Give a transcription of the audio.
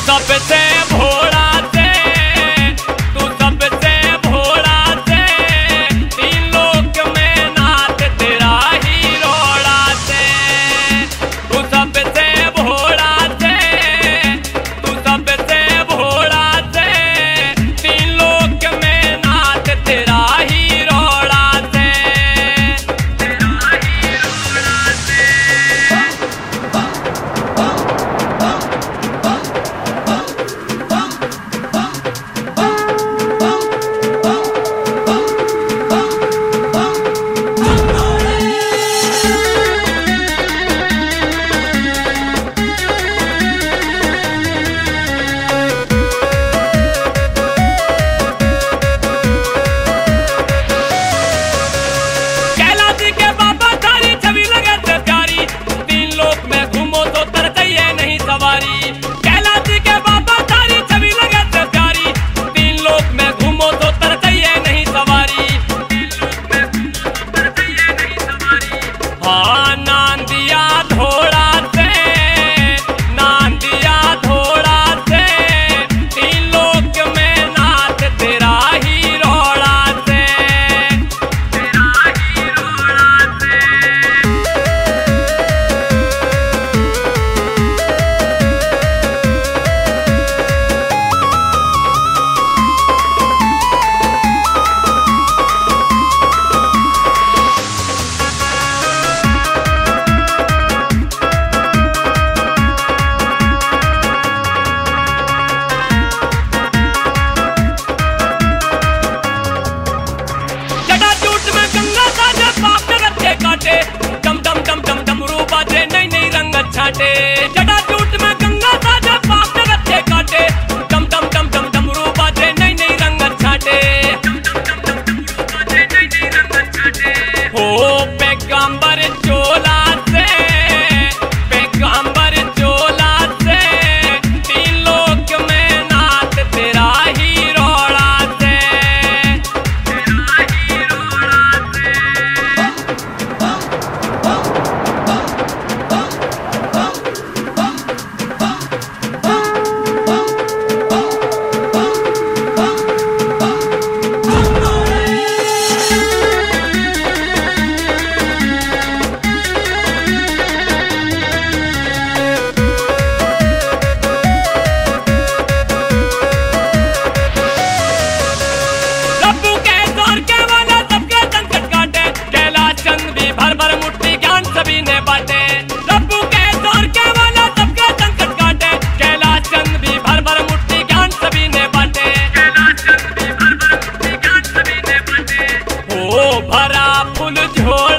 सबसे भोला से, तू सबसे भोला से, तीन लोक में नाथ तेरा ही रोड़ा से। तू सबसे भोला से, तू सबसे भोला से, तीन लोक में नाथ तेरा ही रोड़ा से, तेरा ही रोड़ा से। कैलाश के बाबा तारी छवि लगे से प्यारी, तीन लोक में घूमो तो तरसइए नहीं सवारी, तीन लोक में घूमो तो तरसइए नहीं सवारी। हाँ नांदिया धोड़ा से, नांदिया धोड़ा से, तीन लोक में नाथ तेरा ही रोड़ा से, तेरा ही रोड़ा से। डम डम डम डम डमरू बाजे नई नई रंगत छाटे, जटाजूट में गंगा साजे पाप में रखे काटे, डम डम डम डम डमरू बाजे नई नई रंगत छाटे, डम डम डम डम डमरू बाजे नई नई रंगत छाटे। हो पैगंबर चोला से, पैगंबर चोला से, तीन लोक में नाथ तेरा ही रोड़ा से, तेरा ही रोड़ा से। सभी ने बांटे रब्बू के दौर के वाला सबके संकट काटे, कैलाश चंद भी भर भर मुट्ठी ज्ञान सभी ने बांटे, कैलाश चंद भी भर भर मुट्ठी ज्ञान सभी ने बांटे। हो भरा फूल झोला